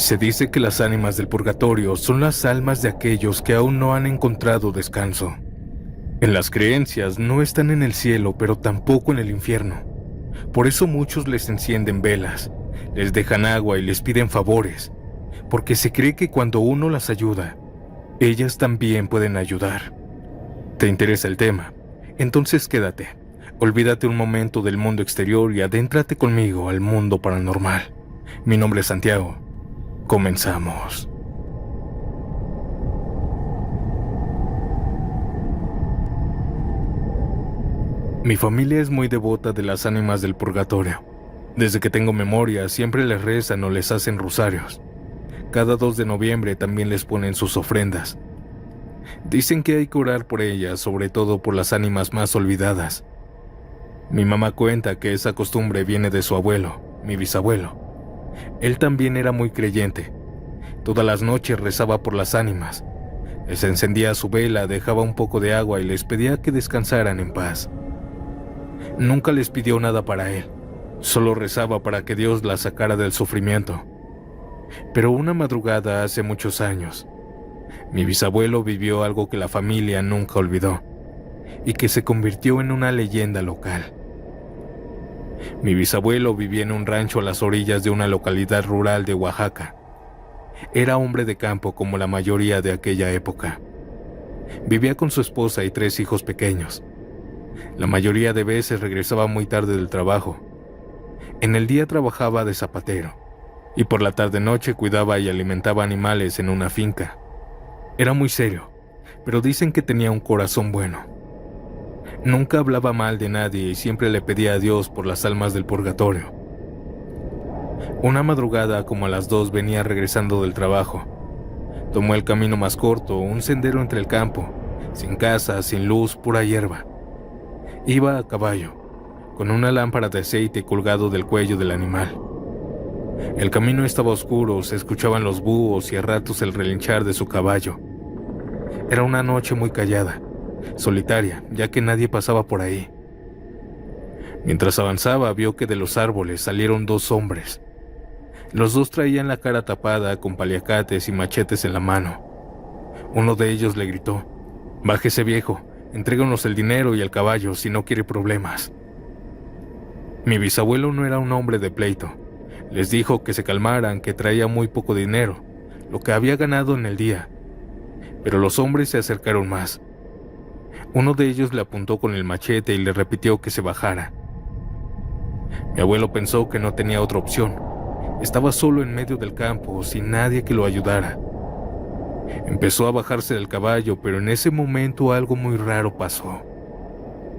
Se dice que las ánimas del purgatorio son las almas de aquellos que aún no han encontrado descanso. En las creencias no están en el cielo, pero tampoco en el infierno. Por eso muchos les encienden velas, les dejan agua y les piden favores, porque se cree que cuando uno las ayuda, ellas también pueden ayudar. ¿Te interesa el tema? Entonces quédate. Olvídate un momento del mundo exterior y adéntrate conmigo al mundo paranormal. Mi nombre es Santiago. Comenzamos. Mi familia es muy devota de las ánimas del purgatorio. Desde que tengo memoria, siempre les rezan o les hacen rosarios. Cada 2 de noviembre también les ponen sus ofrendas. Dicen que hay que orar por ellas, sobre todo por las ánimas más olvidadas. Mi mamá cuenta que esa costumbre viene de su abuelo, mi bisabuelo. Él también era muy creyente. Todas las noches rezaba por las ánimas. Les encendía su vela, dejaba un poco de agua y les pedía que descansaran en paz. Nunca les pidió nada para él, solo rezaba para que Dios la sacara del sufrimiento. Pero una madrugada hace muchos años, mi bisabuelo vivió algo que la familia nunca olvidó y que se convirtió en una leyenda local. Mi bisabuelo vivía en un rancho a las orillas de una localidad rural de Oaxaca. Era hombre de campo como la mayoría de aquella época. Vivía con su esposa y 3 hijos pequeños. La mayoría de veces regresaba muy tarde del trabajo. En el día trabajaba de zapatero y por la tarde-noche cuidaba y alimentaba animales en una finca. Era muy serio, pero dicen que tenía un corazón bueno. Nunca hablaba mal de nadie y siempre le pedía a Dios por las almas del purgatorio. Una madrugada, como a las 2, venía regresando del trabajo. Tomó el camino más corto, un sendero entre el campo, sin casa, sin luz, pura hierba. Iba a caballo, con una lámpara de aceite colgado del cuello del animal. El camino estaba oscuro, se escuchaban los búhos y a ratos el relinchar de su caballo. Era una noche muy callada, solitaria, ya que nadie pasaba por ahí. Mientras avanzaba, vio que de los árboles salieron 2 hombres. Los 2 traían la cara tapada con paliacates y machetes en la mano. Uno de ellos le gritó: «Bájese, viejo, entréganos el dinero y el caballo si no quiere problemas». Mi bisabuelo no era un hombre de pleito. Les dijo que se calmaran, que traía muy poco dinero, lo que había ganado en el día. Pero los hombres se acercaron más. Uno de ellos le apuntó con el machete y le repitió que se bajara. Mi abuelo pensó que no tenía otra opción. Estaba solo en medio del campo, sin nadie que lo ayudara. Empezó a bajarse del caballo, pero en ese momento algo muy raro pasó.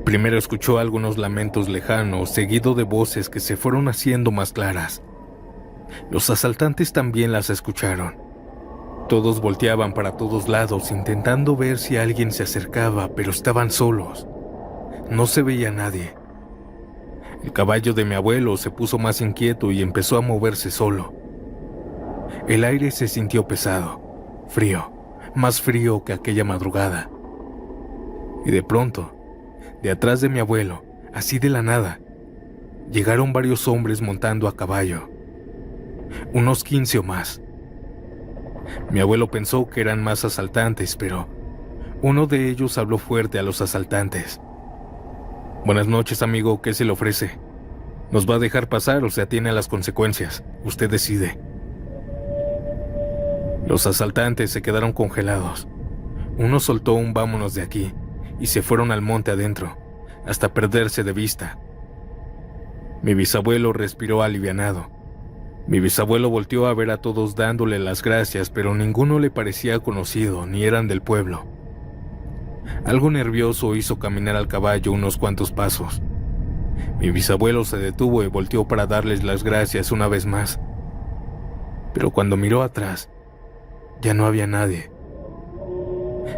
Primero escuchó algunos lamentos lejanos, seguido de voces que se fueron haciendo más claras. Los asaltantes también las escucharon. Todos volteaban para todos lados intentando ver si alguien se acercaba, pero estaban solos. No se veía nadie. El caballo de mi abuelo se puso más inquieto y empezó a moverse solo. El aire se sintió pesado, frío, más frío que aquella madrugada. Y de pronto, de atrás de mi abuelo, así de la nada, llegaron varios hombres montando a caballo. Unos 15 o más. Mi abuelo pensó que eran más asaltantes, pero uno de ellos habló fuerte a los asaltantes. «Buenas noches, amigo, ¿qué se le ofrece? ¿Nos va a dejar pasar o se atiene a las consecuencias? Usted decide». Los asaltantes se quedaron congelados. Uno soltó un «vámonos de aquí» y se fueron al monte adentro, hasta perderse de vista. Mi bisabuelo respiró alivianado. Mi bisabuelo volteó a ver a todos dándole las gracias, pero ninguno le parecía conocido, ni eran del pueblo. Algo nervioso hizo caminar al caballo unos cuantos pasos. Mi bisabuelo se detuvo y volteó para darles las gracias una vez más. Pero cuando miró atrás, ya no había nadie.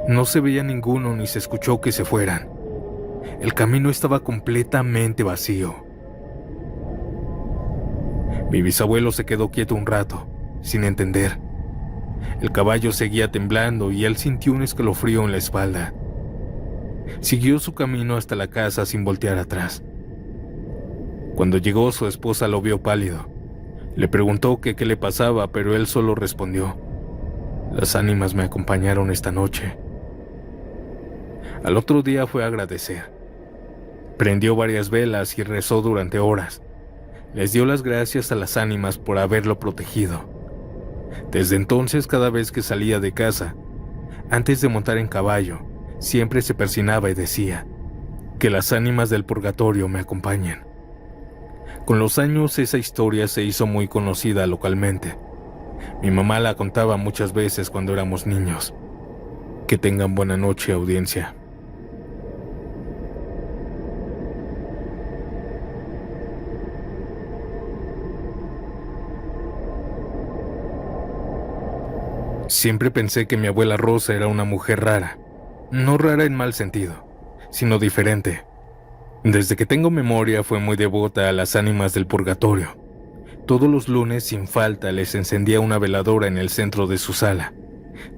No se veía ninguno ni se escuchó que se fueran. El camino estaba completamente vacío. Mi bisabuelo se quedó quieto un rato, sin entender. El caballo seguía temblando y él sintió un escalofrío en la espalda. Siguió su camino hasta la casa sin voltear atrás. Cuando llegó, su esposa lo vio pálido. Le preguntó que qué le pasaba, pero él solo respondió: las ánimas me acompañaron esta noche. Al otro día fue a agradecer. Prendió varias velas y rezó durante horas. Les dio las gracias a las ánimas por haberlo protegido. Desde entonces, cada vez que salía de casa, antes de montar en caballo, siempre se persinaba y decía: que las ánimas del purgatorio me acompañen. Con los años esa historia se hizo muy conocida localmente. Mi mamá la contaba muchas veces cuando éramos niños. Que tengan buena noche, audiencia. Siempre pensé que mi abuela Rosa era una mujer rara. No rara en mal sentido, sino diferente. Desde que tengo memoria fue muy devota a las ánimas del purgatorio. Todos los lunes sin falta les encendía una veladora en el centro de su sala.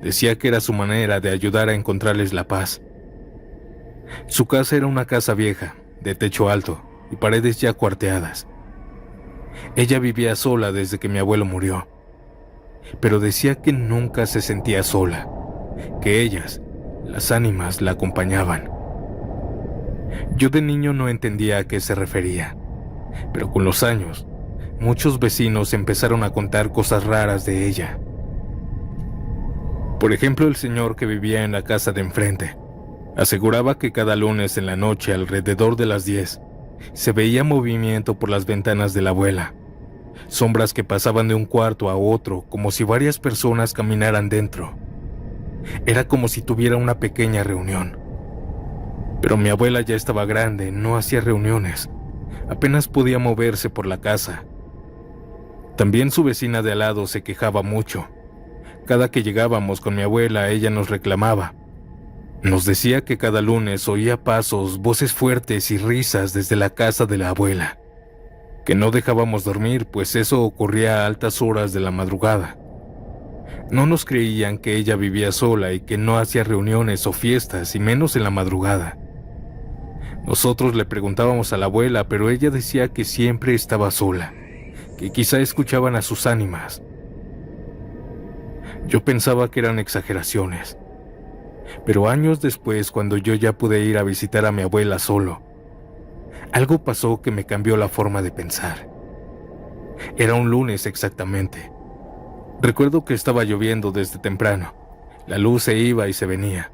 Decía que era su manera de ayudar a encontrarles la paz. Su casa era una casa vieja, de techo alto y paredes ya cuarteadas. Ella vivía sola desde que mi abuelo murió, pero decía que nunca se sentía sola, que ellas, las ánimas, la acompañaban. Yo de niño no entendía a qué se refería, pero con los años, muchos vecinos empezaron a contar cosas raras de ella. Por ejemplo, el señor que vivía en la casa de enfrente aseguraba que cada lunes en la noche, alrededor de las 10, se veía movimiento por las ventanas de la abuela, sombras que pasaban de un cuarto a otro como si varias personas caminaran dentro. Era como si tuviera una pequeña reunión. Pero mi abuela ya estaba grande, no hacía reuniones, apenas podía moverse por la casa. También su vecina de al lado se quejaba mucho. Cada que llegábamos con mi abuela, ella nos reclamaba. Nos decía que cada lunes oía pasos, voces fuertes y risas desde la casa de la abuela, que no dejábamos dormir, pues eso ocurría a altas horas de la madrugada. No nos creían que ella vivía sola y que no hacía reuniones o fiestas, y menos en la madrugada. Nosotros le preguntábamos a la abuela, pero ella decía que siempre estaba sola, que quizá escuchaban a sus ánimas. Yo pensaba que eran exageraciones, pero años después, cuando yo ya pude ir a visitar a mi abuela solo, algo pasó que me cambió la forma de pensar. Era un lunes exactamente. Recuerdo que estaba lloviendo desde temprano. La luz se iba y se venía.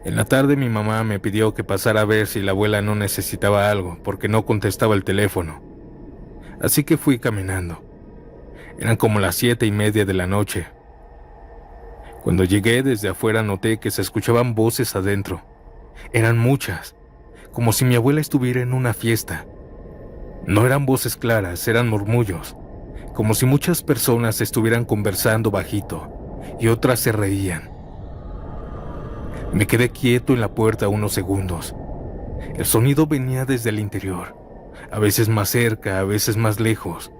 En la tarde mi mamá me pidió que pasara a ver si la abuela no necesitaba algo, porque no contestaba el teléfono. Así que fui caminando. Eran como las 7:30 de la noche. Cuando llegué, desde afuera noté que se escuchaban voces adentro. Eran muchas, como si mi abuela estuviera en una fiesta. No eran voces claras, eran murmullos, como si muchas personas estuvieran conversando bajito y otras se reían. Me quedé quieto en la puerta unos segundos. El sonido venía desde el interior, a veces más cerca, a veces más lejos.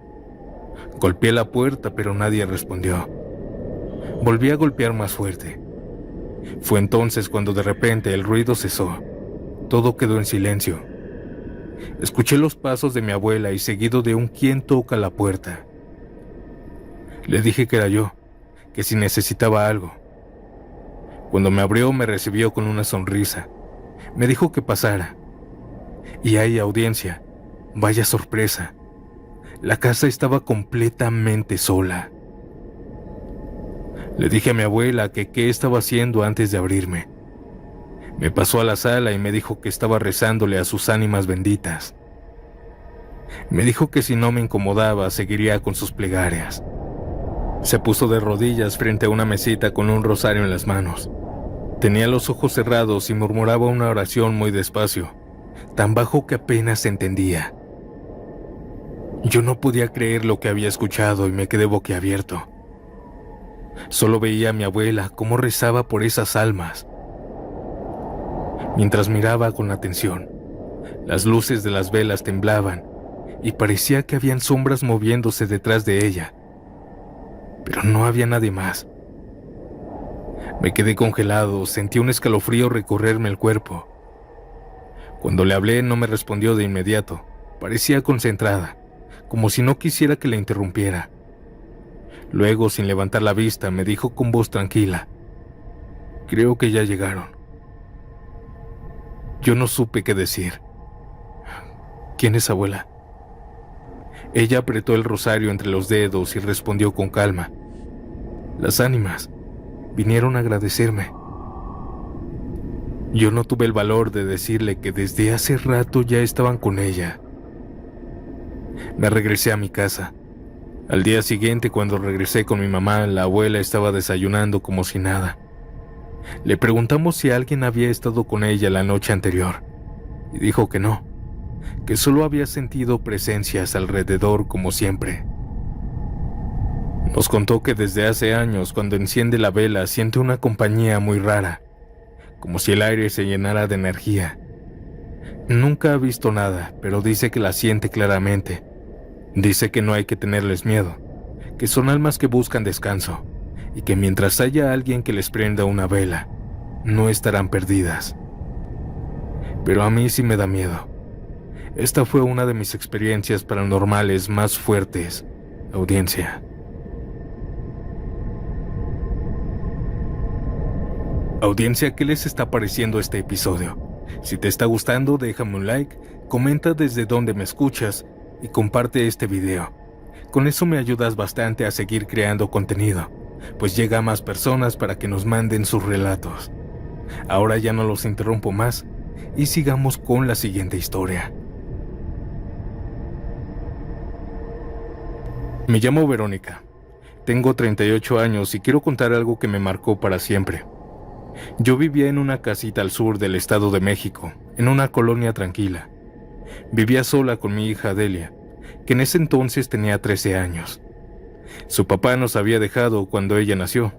Golpeé la puerta, pero nadie respondió. Volví a golpear más fuerte. Fue entonces cuando de repente el ruido cesó. Todo quedó en silencio. Escuché los pasos de mi abuela y seguido de un "¿Quién toca la puerta?". Le dije que era yo, que si necesitaba algo. Cuando me abrió, me recibió con una sonrisa. Me dijo que pasara. Y ahí, audiencia, vaya sorpresa. La casa estaba completamente sola. Le dije a mi abuela que qué estaba haciendo antes de abrirme. Me pasó a la sala y me dijo que estaba rezándole a sus ánimas benditas. Me dijo que si no me incomodaba, seguiría con sus plegarias. Se puso de rodillas frente a una mesita con un rosario en las manos. Tenía los ojos cerrados y murmuraba una oración muy despacio, tan bajo que apenas se entendía. Yo no podía creer lo que había escuchado y me quedé boquiabierto. Solo veía a mi abuela cómo rezaba por esas almas. Mientras miraba con atención, las luces de las velas temblaban y parecía que habían sombras moviéndose detrás de ella, pero no había nadie más. Me quedé congelado, sentí un escalofrío recorrerme el cuerpo. Cuando le hablé no me respondió de inmediato, parecía concentrada, como si no quisiera que la interrumpiera. Luego, sin levantar la vista, me dijo con voz tranquila: «Creo que ya llegaron». Yo no supe qué decir. «¿Quién es, abuela?». Ella apretó el rosario entre los dedos y respondió con calma: «Las ánimas vinieron a agradecerme». Yo no tuve el valor de decirle que desde hace rato ya estaban con ella. Me regresé a mi casa. Al día siguiente, cuando regresé con mi mamá, la abuela estaba desayunando como si nada. Le preguntamos si alguien había estado con ella la noche anterior, y dijo que no, que solo había sentido presencias alrededor como siempre. Nos contó que desde hace años, cuando enciende la vela, siente una compañía muy rara, como si el aire se llenara de energía. Nunca ha visto nada, pero dice que la siente claramente. Dice que no hay que tenerles miedo, que son almas que buscan descanso, y que mientras haya alguien que les prenda una vela, no estarán perdidas. Pero a mí sí me da miedo. Esta fue una de mis experiencias paranormales más fuertes, audiencia. Audiencia, ¿qué les está pareciendo este episodio? Si te está gustando, déjame un like, comenta desde dónde me escuchas y comparte este video. Con eso me ayudas bastante a seguir creando contenido, pues llega a más personas para que nos manden sus relatos. Ahora ya no los interrumpo más y sigamos con la siguiente historia. Me llamo Verónica. Tengo 38 años y quiero contar algo que me marcó para siempre. Yo vivía en una casita al sur del Estado de México, en una colonia tranquila. Vivía sola con mi hija Delia, que en ese entonces tenía 13 años. Su papá nos había dejado cuando ella nació.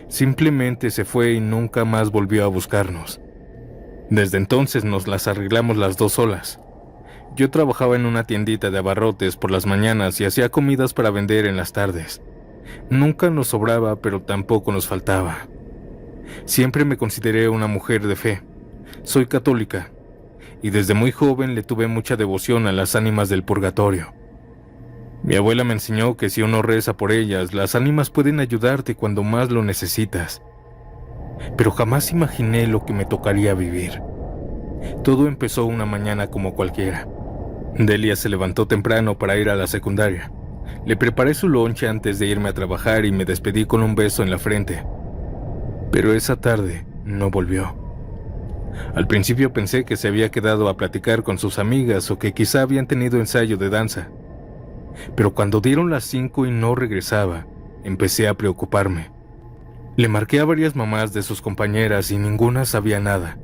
Simplemente se fue y nunca más volvió a buscarnos. Desde entonces nos las arreglamos las dos solas. Yo trabajaba en una tiendita de abarrotes por las mañanas y hacía comidas para vender en las tardes. Nunca nos sobraba, pero tampoco nos faltaba. Siempre me consideré una mujer de fe. Soy católica, y desde muy joven le tuve mucha devoción a las ánimas del purgatorio. Mi abuela me enseñó que si uno reza por ellas, las ánimas pueden ayudarte cuando más lo necesitas. Pero jamás imaginé lo que me tocaría vivir. Todo empezó una mañana como cualquiera. Delia se levantó temprano para ir a la secundaria. Le preparé su lonche antes de irme a trabajar y me despedí con un beso en la frente. Pero esa tarde no volvió. Al principio pensé que se había quedado a platicar con sus amigas o que quizá habían tenido ensayo de danza. Pero cuando dieron las 5 y no regresaba, empecé a preocuparme. Le marqué a varias mamás de sus compañeras y ninguna sabía nada.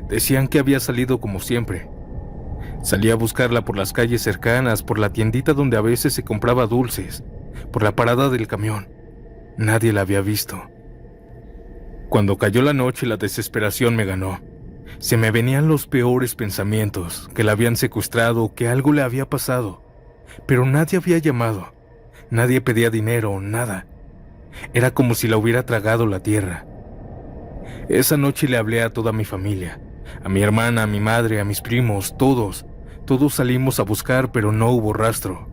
Decían que había salido como siempre. Salí a buscarla por las calles cercanas, por la tiendita donde a veces se compraba dulces, por la parada del camión. Nadie la había visto. Cuando cayó la noche, la desesperación me ganó. Se me venían los peores pensamientos, que la habían secuestrado, que algo le había pasado. Pero nadie había llamado, nadie pedía dinero, nada. Era como si la hubiera tragado la tierra. Esa noche le hablé a toda mi familia, a mi hermana, a mi madre, a mis primos, todos. Todos salimos a buscar, pero no hubo rastro.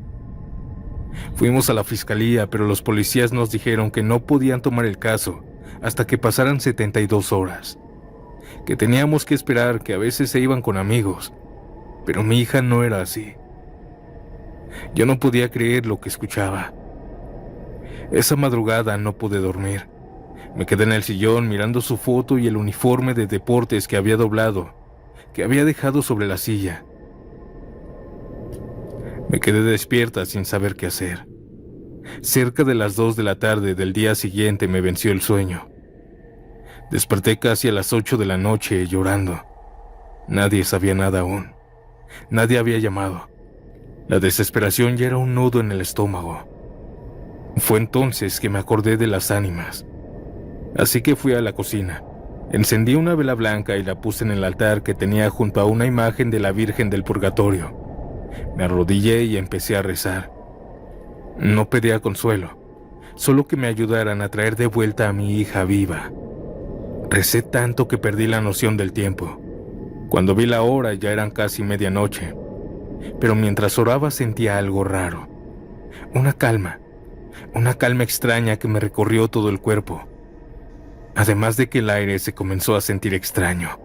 Fuimos a la fiscalía, pero los policías nos dijeron que no podían tomar el caso hasta que pasaran 72 horas. Que teníamos que esperar, que a veces se iban con amigos. Pero mi hija no era así. Yo no podía creer lo que escuchaba. Esa madrugada no pude dormir. Me quedé en el sillón mirando su foto y el uniforme de deportes que había doblado, que había dejado sobre la silla. Me quedé despierta sin saber qué hacer. Cerca de las 2 de la tarde del día siguiente me venció el sueño. Desperté casi a las 8 de la noche llorando. Nadie sabía nada aún. Nadie había llamado. La desesperación ya era un nudo en el estómago. Fue entonces que me acordé de las ánimas. Así que fui a la cocina. Encendí una vela blanca y la puse en el altar que tenía junto a una imagen de la Virgen del Purgatorio. Me arrodillé y empecé a rezar. No pedía consuelo, solo que me ayudaran a traer de vuelta a mi hija viva. Recé tanto que perdí la noción del tiempo. Cuando vi la hora ya eran casi medianoche. Pero mientras oraba sentía algo raro. Una calma extraña que me recorrió todo el cuerpo. Además de que el aire se comenzó a sentir extraño.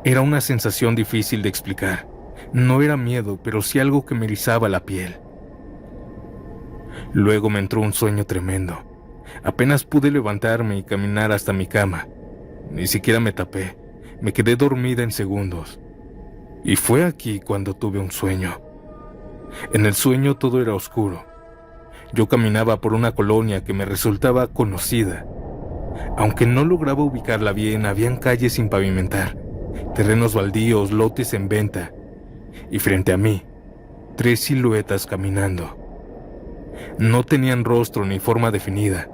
Era una sensación difícil de explicar. No era miedo, pero sí algo que me erizaba la piel. Luego me entró un sueño tremendo. Apenas pude levantarme y caminar hasta mi cama. Ni siquiera me tapé. Me quedé dormida en segundos. Y fue aquí cuando tuve un sueño. En el sueño todo era oscuro. Yo caminaba por una colonia que me resultaba conocida. Aunque no lograba ubicarla bien, habían calles sin pavimentar, terrenos baldíos, lotes en venta, y frente a mí, 3 siluetas caminando. No tenían rostro ni forma definida,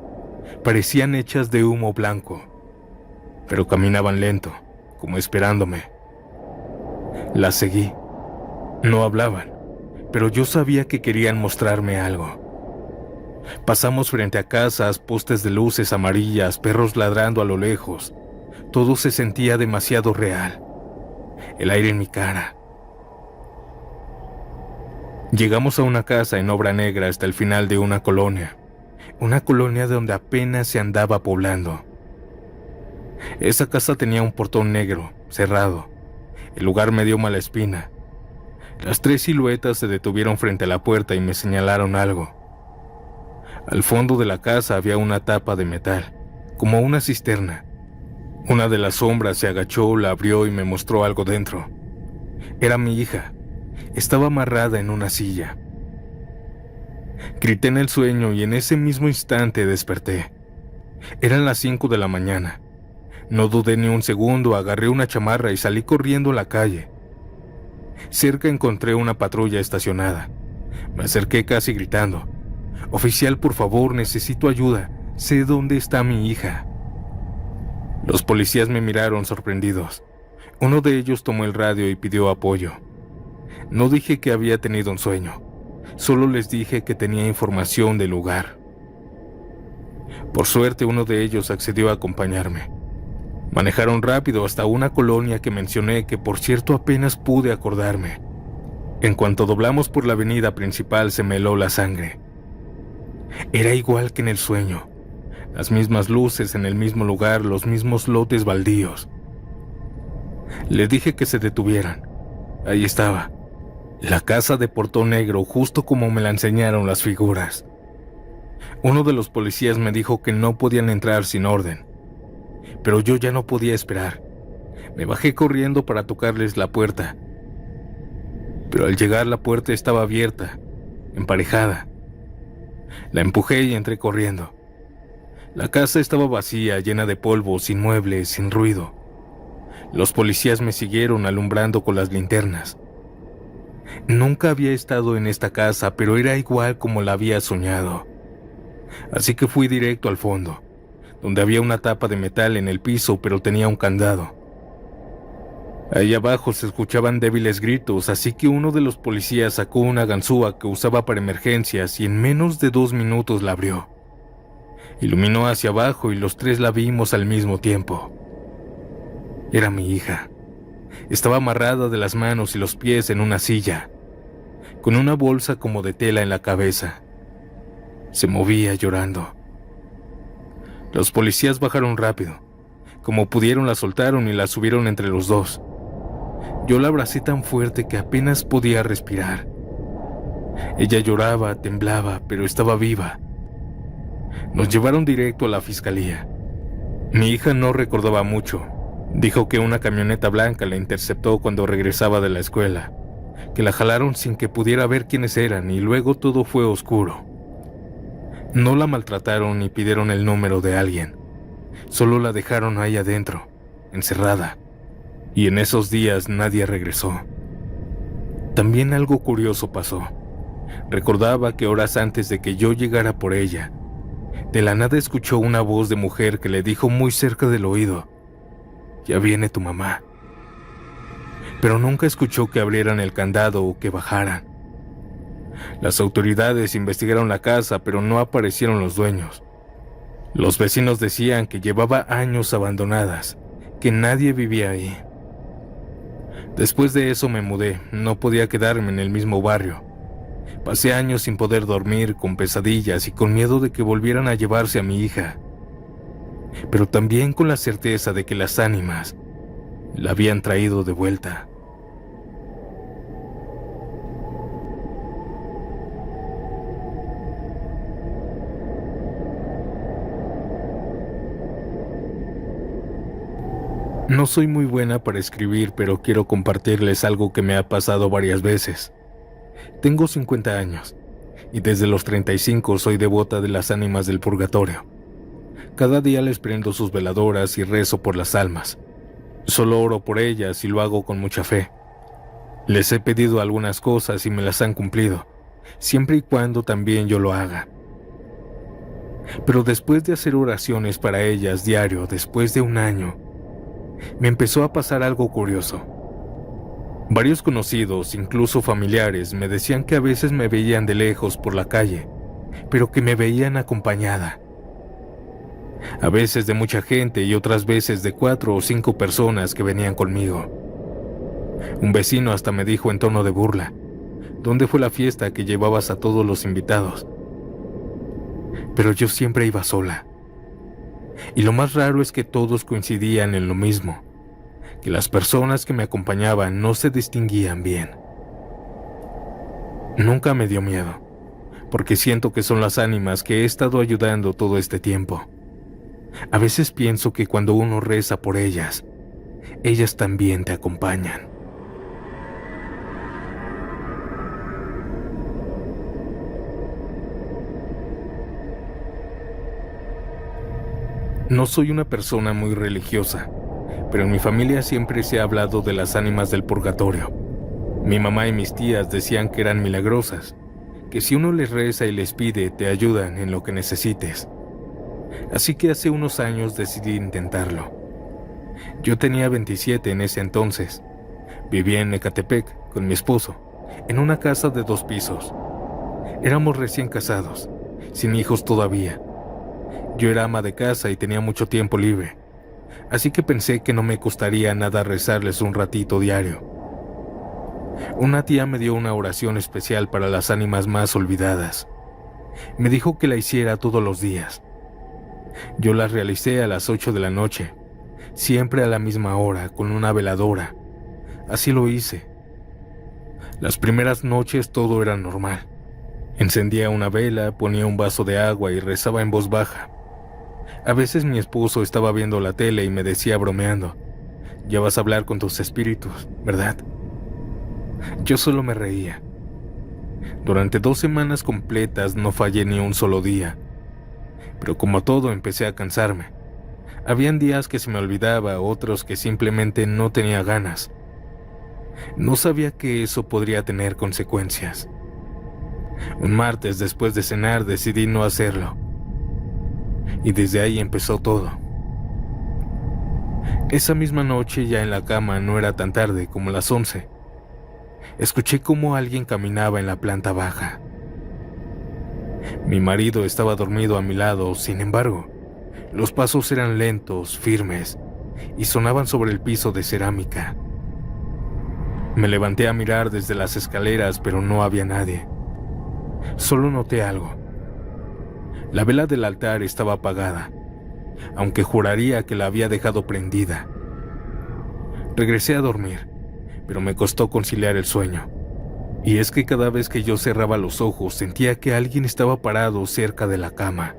parecían hechas de humo blanco, pero caminaban lento, como esperándome. Las seguí. No hablaban, pero yo sabía que querían mostrarme algo. Pasamos frente a casas, postes de luces amarillas, perros ladrando a lo lejos. Todo se sentía demasiado real. El aire en mi cara. Llegamos a una casa en obra negra hasta el final de una colonia donde apenas se andaba poblando. Esa casa tenía un portón negro, cerrado. El lugar me dio mala espina. Las 3 siluetas se detuvieron frente a la puerta y me señalaron algo. Al fondo de la casa había una tapa de metal, como una cisterna. Una de las sombras se agachó, la abrió y me mostró algo dentro. Era mi hija. Estaba amarrada en una silla. Grité en el sueño y en ese mismo instante desperté. Eran las 5 de la mañana. No dudé ni un segundo, agarré una chamarra y salí corriendo a la calle. Cerca encontré una patrulla estacionada. Me acerqué casi gritando: «Oficial, por favor, necesito ayuda. Sé dónde está mi hija». Los policías me miraron sorprendidos. Uno de ellos tomó el radio y pidió apoyo. No dije que había tenido un sueño. Solo les dije que tenía información del lugar. Por suerte, uno de ellos accedió a acompañarme. Manejaron rápido hasta una colonia que mencioné, que por cierto apenas pude acordarme. En cuanto doblamos por la avenida principal se me heló la sangre. Era igual que en el sueño. Las mismas luces en el mismo lugar, los mismos lotes baldíos. Les dije que se detuvieran. Ahí estaba, la casa de portón negro, justo como me la enseñaron las figuras. Uno de los policías me dijo que no podían entrar sin orden, pero yo ya no podía esperar. Me bajé corriendo para tocarles la puerta, pero al llegar la puerta estaba abierta, emparejada. La empujé y entré corriendo. La casa estaba vacía, llena de polvo, sin muebles, sin ruido. Los policías me siguieron alumbrando con las linternas. Nunca había estado en esta casa, pero era igual como la había soñado. Así que fui directo al fondo, donde había una tapa de metal en el piso, pero tenía un candado. Ahí abajo se escuchaban débiles gritos, así que uno de los policías sacó una ganzúa que usaba para emergencias y en menos de 2 minutos la abrió. Iluminó hacia abajo y los 3 la vimos al mismo tiempo. Era mi hija. Estaba amarrada de las manos y los pies en una silla, con una bolsa como de tela en la cabeza. Se movía llorando. Los policías bajaron rápido. Como pudieron la soltaron y la subieron entre los 2. Yo la abracé tan fuerte que apenas podía respirar. Ella lloraba, temblaba, pero estaba viva. Nos llevaron directo a la fiscalía. Mi hija no recordaba mucho. Dijo que una camioneta blanca la interceptó cuando regresaba de la escuela, que la jalaron sin que pudiera ver quiénes eran y luego todo fue oscuro. No la maltrataron ni pidieron el número de alguien. Solo la dejaron ahí adentro, encerrada. Y en esos días nadie regresó. También algo curioso pasó. Recordaba que horas antes de que yo llegara por ella, de la nada escuchó una voz de mujer que le dijo muy cerca del oído: «Ya viene tu mamá». Pero nunca escuchó que abrieran el candado o que bajaran. Las autoridades investigaron la casa, pero no aparecieron los dueños. Los vecinos decían que llevaba años abandonadas, que nadie vivía ahí. Después de eso me mudé, no podía quedarme en el mismo barrio. Pasé años sin poder dormir, con pesadillas y con miedo de que volvieran a llevarse a mi hija, pero también con la certeza de que las ánimas la habían traído de vuelta. No soy muy buena para escribir, pero quiero compartirles algo que me ha pasado varias veces. Tengo 50 años y desde los 35 soy devota de las ánimas del purgatorio. Cada día les prendo sus veladoras y rezo por las almas. Solo oro por ellas y lo hago con mucha fe. Les he pedido algunas cosas y me las han cumplido, siempre y cuando también yo lo haga. Pero después de hacer oraciones para ellas diario, después de un año, me empezó a pasar algo curioso. Varios conocidos, incluso familiares, me decían que a veces me veían de lejos por la calle, pero que me veían acompañada. A veces de mucha gente y otras veces de 4 o 5 personas que venían conmigo. Un vecino hasta me dijo en tono de burla: ¿dónde fue la fiesta que llevabas a todos los invitados? Pero yo siempre iba sola. Y lo más raro es que todos coincidían en lo mismo, que las personas que me acompañaban no se distinguían bien. Nunca me dio miedo, porque siento que son las ánimas que he estado ayudando todo este tiempo. A veces pienso que cuando uno reza por ellas, ellas también te acompañan. No soy una persona muy religiosa, pero en mi familia siempre se ha hablado de las ánimas del purgatorio. Mi mamá y mis tías decían que eran milagrosas, que si uno les reza y les pide, te ayudan en lo que necesites. Así que hace unos años decidí intentarlo. Yo tenía 27 en ese entonces. Vivía en Ecatepec con mi esposo, en una casa de 2 pisos. Éramos recién casados, sin hijos todavía. Yo era ama de casa y tenía mucho tiempo libre, así que pensé que no me costaría nada rezarles un ratito diario. Una tía me dio una oración especial para las ánimas más olvidadas. Me dijo que la hiciera todos los días. Yo la realicé a las 8 de la noche, siempre a la misma hora, con una veladora. Así lo hice. Las primeras noches todo era normal. Encendía una vela, ponía un vaso de agua y rezaba en voz baja. A veces mi esposo estaba viendo la tele y me decía bromeando: ya vas a hablar con tus espíritus, ¿verdad? Yo solo me reía. Durante 2 semanas completas no fallé ni un solo día. Pero como todo empecé a cansarme. Habían días que se me olvidaba, otros que simplemente no tenía ganas. No sabía que eso podría tener consecuencias. Un martes después de cenar decidí no hacerlo. Y desde ahí empezó todo. Esa misma noche, ya en la cama, no era tan tarde como las 11. Escuché cómo alguien caminaba en la planta baja. Mi marido estaba dormido a mi lado, sin embargo, los pasos eran lentos, firmes, y sonaban sobre el piso de cerámica. Me levanté a mirar desde las escaleras, pero no había nadie. Solo noté algo. La vela del altar estaba apagada, aunque juraría que la había dejado prendida. Regresé a dormir, pero me costó conciliar el sueño. Y es que cada vez que yo cerraba los ojos sentía que alguien estaba parado cerca de la cama.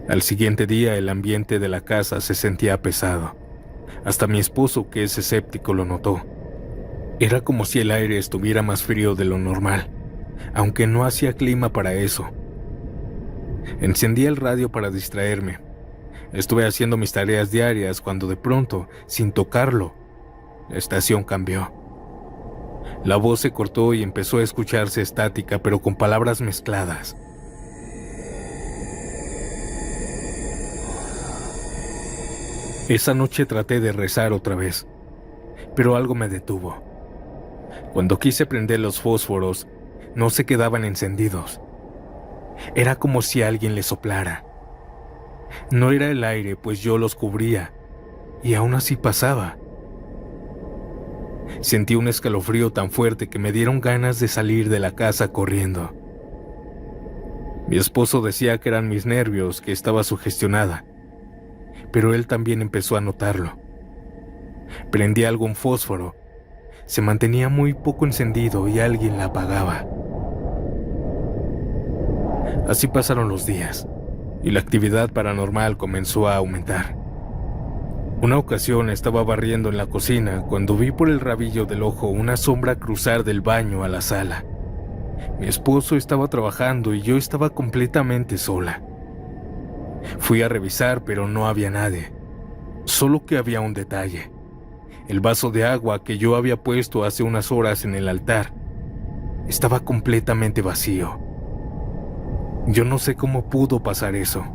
Al siguiente día el ambiente de la casa se sentía pesado. Hasta mi esposo, que es escéptico, lo notó. Era como si el aire estuviera más frío de lo normal, aunque no hacía clima para eso. Encendí el radio para distraerme. Estuve haciendo mis tareas diarias cuando de pronto, sin tocarlo, la estación cambió. La voz se cortó y empezó a escucharse estática, pero con palabras mezcladas. Esa noche traté de rezar otra vez, pero algo me detuvo. Cuando quise prender los fósforos, no se quedaban encendidos. Era como si alguien les soplara. No era el aire, pues yo los cubría, y aún así pasaba. Sentí un escalofrío tan fuerte que me dieron ganas de salir de la casa corriendo. Mi esposo decía que eran mis nervios, que estaba sugestionada, pero él también empezó a notarlo. Prendí algún fósforo, se mantenía muy poco encendido y alguien la apagaba. Así pasaron los días y la actividad paranormal comenzó a aumentar. Una ocasión estaba barriendo en la cocina cuando vi por el rabillo del ojo una sombra cruzar del baño a la sala. Mi esposo estaba trabajando y yo estaba completamente sola. Fui a revisar, pero no había nadie. Solo que había un detalle. El vaso de agua que yo había puesto hace unas horas en el altar estaba completamente vacío. Yo no sé cómo pudo pasar eso.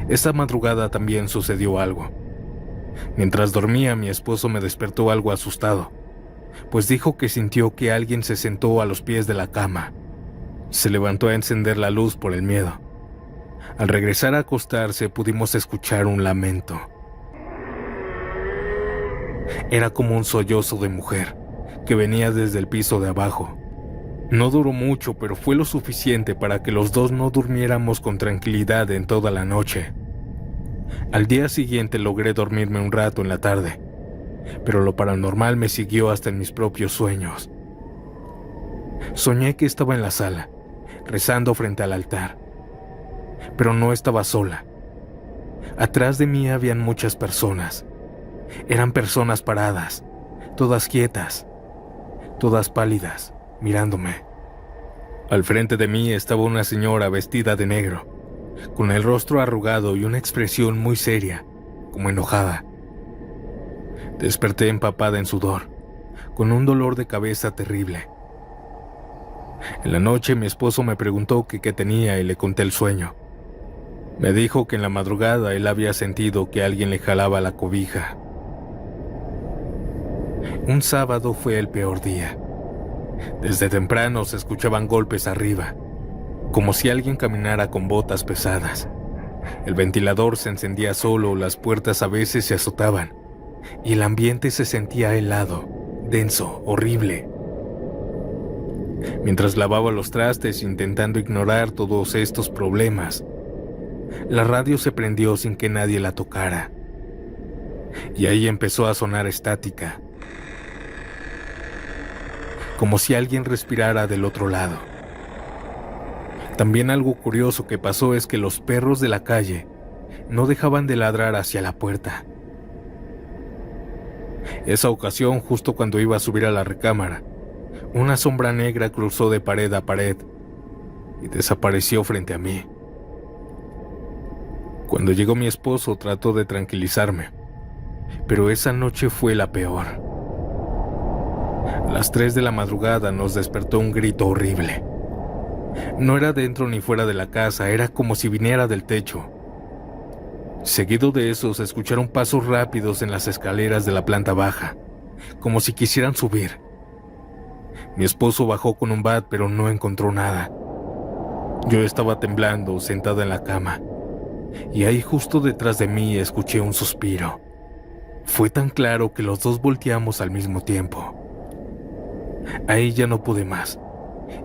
Esa madrugada también sucedió algo. Mientras dormía, mi esposo me despertó algo asustado, pues dijo que sintió que alguien se sentó a los pies de la cama. Se levantó a encender la luz por el miedo. Al regresar a acostarse, pudimos escuchar un lamento. Era como un sollozo de mujer, que venía desde el piso de abajo. No duró mucho, pero fue lo suficiente para que los dos no durmiéramos con tranquilidad en toda la noche. Al día siguiente logré dormirme un rato en la tarde, pero lo paranormal me siguió hasta en mis propios sueños. Soñé que estaba en la sala, rezando frente al altar, pero no estaba sola. Atrás de mí habían muchas personas. Eran personas paradas, todas quietas, todas pálidas, mirándome. Al frente de mí estaba una señora vestida de negro, con el rostro arrugado y una expresión muy seria, como enojada. Desperté empapada en sudor, con un dolor de cabeza terrible. En la noche mi esposo me preguntó qué tenía y le conté el sueño. Me dijo que en la madrugada él había sentido que alguien le jalaba la cobija. Un sábado fue el peor día. Desde temprano se escuchaban golpes arriba, como si alguien caminara con botas pesadas. El ventilador se encendía solo, las puertas a veces se azotaban, y el ambiente se sentía helado, denso, horrible. Mientras lavaba los trastes intentando ignorar todos estos problemas, la radio se prendió sin que nadie la tocara. Y ahí empezó a sonar estática, como si alguien respirara del otro lado. También algo curioso que pasó es que los perros de la calle no dejaban de ladrar hacia la puerta. Esa ocasión, justo cuando iba a subir a la recámara, una sombra negra cruzó de pared a pared y desapareció frente a mí. Cuando llegó mi esposo trató de tranquilizarme, pero esa noche fue la peor. A las 3 de la madrugada nos despertó un grito horrible. No era dentro ni fuera de la casa, era como si viniera del techo. Seguido de eso se escucharon pasos rápidos en las escaleras de la planta baja, como si quisieran subir. Mi esposo bajó con un bat, pero no encontró nada. Yo estaba temblando, sentada en la cama, y ahí justo detrás de mí escuché un suspiro. Fue tan claro que los dos volteamos al mismo tiempo. Ahí ya no pude más.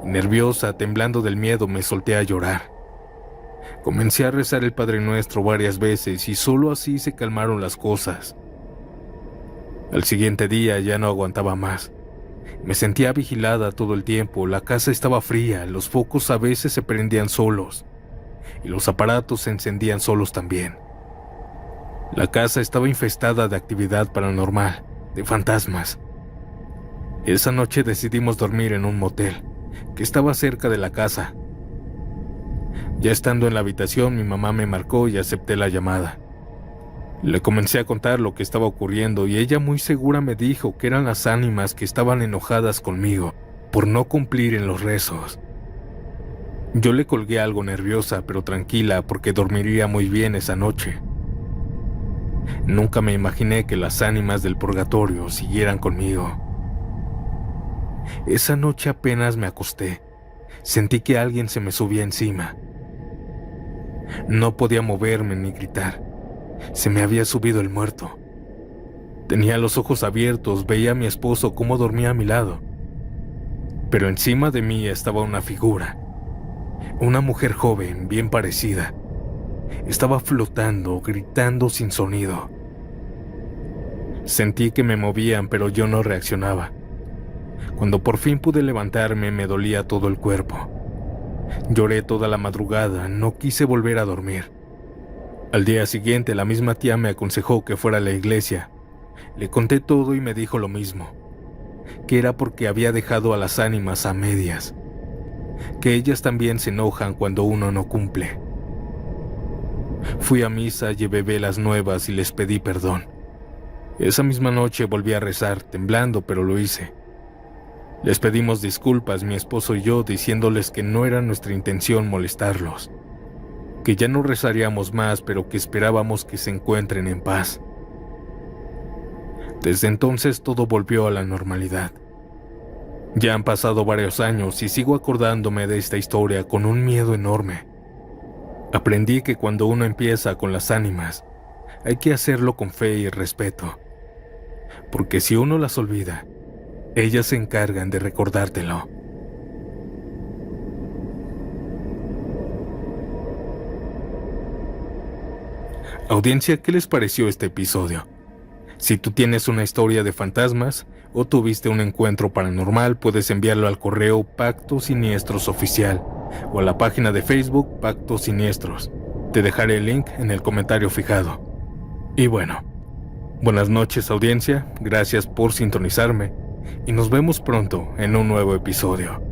Nerviosa, temblando del miedo, me solté a llorar. Comencé a rezar el Padre Nuestro varias veces y solo así se calmaron las cosas. Al siguiente día ya no aguantaba más. Me sentía vigilada todo el tiempo, la casa estaba fría, los focos a veces se prendían solos y los aparatos se encendían solos también. La casa estaba infestada de actividad paranormal, de fantasmas. Esa noche decidimos dormir en un motel que estaba cerca de la casa. Ya estando en la habitación, mi mamá me marcó y acepté la llamada. Le comencé a contar lo que estaba ocurriendo y ella muy segura me dijo que eran las ánimas que estaban enojadas conmigo por no cumplir en los rezos. Yo le colgué algo nerviosa pero tranquila porque dormiría muy bien esa noche. Nunca me imaginé que las ánimas del purgatorio siguieran conmigo. Esa noche apenas me acosté, sentí que alguien se me subía encima. No podía moverme ni gritar, se me había subido el muerto. Tenía los ojos abiertos, veía a mi esposo cómo dormía a mi lado. Pero encima de mí estaba una figura. Una mujer joven, bien parecida. Estaba flotando, gritando sin sonido. Sentí que me movían, pero yo no reaccionaba. Cuando por fin pude levantarme, me dolía todo el cuerpo. Lloré toda la madrugada, no quise volver a dormir. Al día siguiente, la misma tía me aconsejó que fuera a la iglesia. Le conté todo y me dijo lo mismo, que era porque había dejado a las ánimas a medias, que ellas también se enojan cuando uno no cumple. Fui a misa, llevé velas nuevas y les pedí perdón. Esa misma noche volví a rezar, temblando, pero lo hice. Les pedimos disculpas, mi esposo y yo, diciéndoles que no era nuestra intención molestarlos, que ya no rezaríamos más, pero que esperábamos que se encuentren en paz. Desde entonces todo volvió a la normalidad. Ya han pasado varios años y sigo acordándome de esta historia con un miedo enorme. Aprendí que cuando uno empieza con las ánimas, hay que hacerlo con fe y respeto, porque si uno las olvida, ellas se encargan de recordártelo. Audiencia, ¿qué les pareció este episodio? Si tú tienes una historia de fantasmas o tuviste un encuentro paranormal, puedes enviarlo al correo Pactos Siniestros Oficial o a la página de Facebook Pactos Siniestros. Te dejaré el link en el comentario fijado. Y bueno, buenas noches, audiencia, gracias por sintonizarme y nos vemos pronto en un nuevo episodio.